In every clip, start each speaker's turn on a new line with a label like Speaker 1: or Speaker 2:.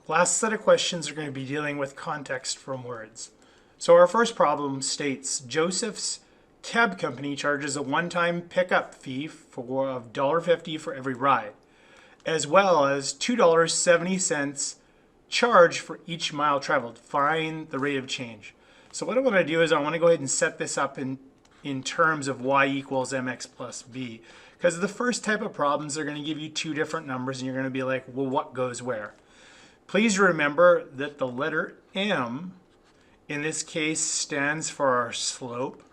Speaker 1: Last set of questions are going to be dealing with context from words. So our first problem states Joseph's cab company charges a one-time pickup fee for of $1.50 for every ride, as well as $2.70 charge for each mile traveled. Find the rate of change. So what I want to do is I want to go ahead and set this up in terms of y equals mx plus b. Because the first type of problems are going to give you two different numbers and you're going to be like, well, what goes where? Please remember that the letter m in this case stands for our slope.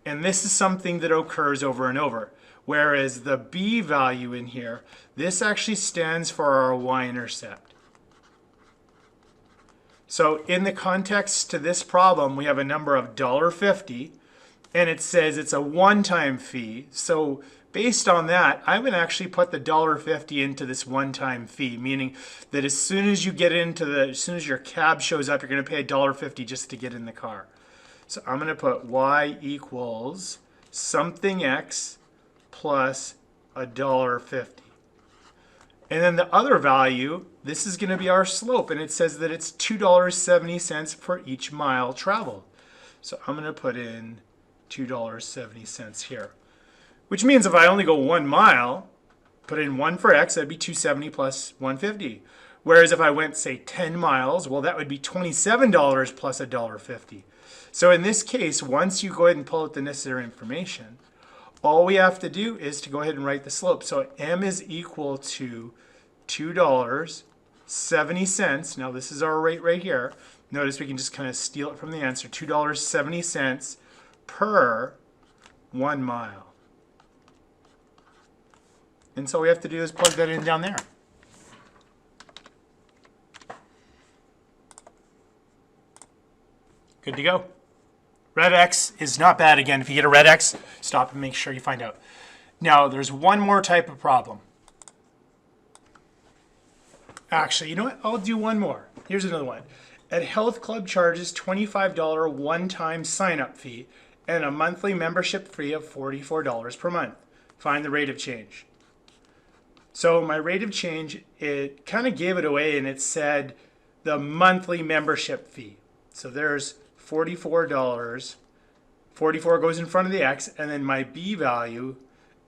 Speaker 1: And this is something that occurs over and over. Whereas the b value in here, this actually stands for our y-intercept. So in the context to this problem, we have a number of $1.50, and it says it's a one-time fee. So based on that, I'm going to actually put the $1.50 into this one-time fee, meaning that as soon as as soon as your cab shows up, you're going to pay $1.50 just to get in the car. So I'm going to put y equals something x plus $1.50. And then the other value, this is going to be our slope, and it says that it's $2.70 for each mile traveled. So I'm going to put in $2.70 here, which means if I only go 1 mile, put in 1 for x, that'd be $2.70 plus $1.50. Whereas if I went, say, 10 miles, well, that would be $27 plus $1.50. So in this case, once you go ahead and pull out the necessary information, all we have to do is to go ahead and write the slope. So m is equal to $2.70. Now this is our rate right here. Notice we can just kind of steal it from the answer. $2.70 per 1 mile. And so all we have to do is plug that in down there. Good to go. Red X is not bad. Again, if you get a red X, stop and make sure you find out. Now, there's one more type of problem. Actually, you know what? I'll do one more. Here's another one. At Health Club charges $25 one-time sign-up fee and a monthly membership fee of $44 per month. Find the rate of change. So my rate of change, it kind of gave it away and it said the monthly membership fee. So there's $44. 44 goes in front of the X, and then my B value,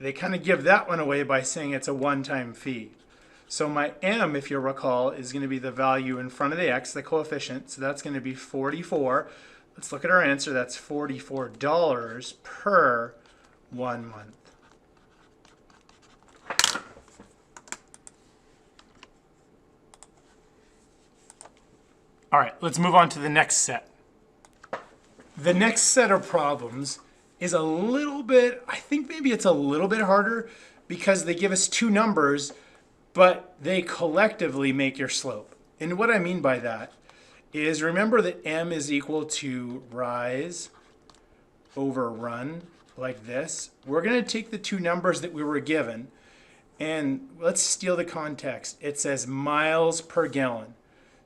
Speaker 1: they kind of give that one away by saying it's a one-time fee. So my M, if you recall, is going to be the value in front of the X, the coefficient. So that's going to be 44. Let's look at our answer. That's $44 per 1 month. All right, let's move on to the next set. The next set of problems is a little bit, I think maybe it's a little bit harder because they give us two numbers, but they collectively make your slope. And what I mean by that is remember that m is equal to rise over run, like this. We're going to take the two numbers that we were given, and let's steal the context. It says miles per gallon.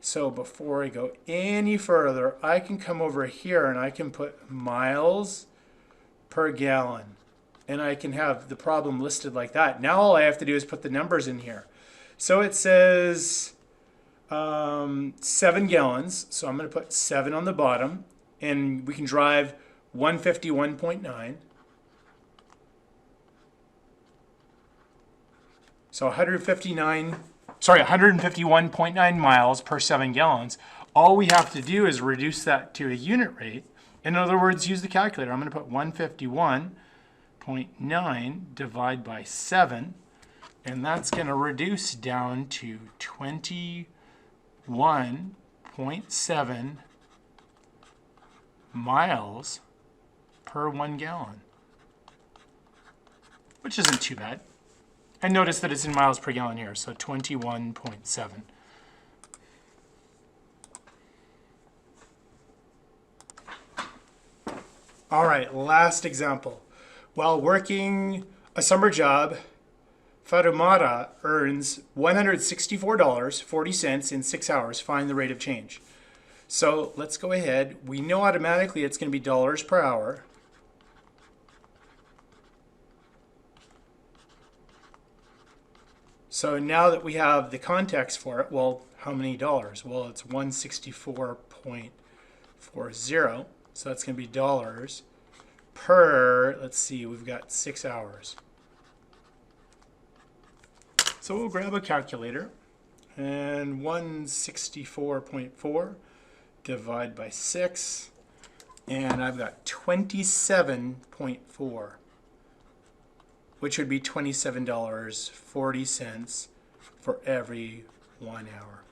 Speaker 1: So before I go any further, I can come over here and I can put miles per gallon. And I can have the problem listed like that. Now all I have to do is put the numbers in here. So it says 7 gallons. So I'm going to put 7 on the bottom. And we can drive 151.9. So 151.9 miles per 7 gallons. All we have to do is reduce that to a unit rate. In other words, use the calculator. I'm going to put 151.9 divided by 7, and that's going to reduce down to 21.7 miles per 1 gallon, which isn't too bad. And notice that it's in miles per gallon here, so 21.7. All right, last example. While working a summer job, Farumara earns $164.40 in 6 hours. Find the rate of change. So let's go ahead. We know automatically it's going to be dollars per hour. So now that we have the context for it, well, how many dollars? Well, it's 164.40. So that's going to be dollars per, let's see, we've got 6 hours. So we'll grab a calculator, and 164.4 divide by 6, and I've got 27.4, which would be $27.40 for every 1 hour.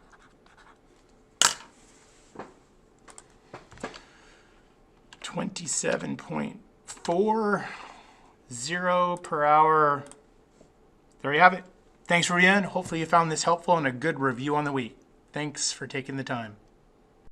Speaker 1: $27.40 per hour. There you have it. Thanks for being in. Hopefully you found this helpful and a good review on the week. Thanks for taking the time.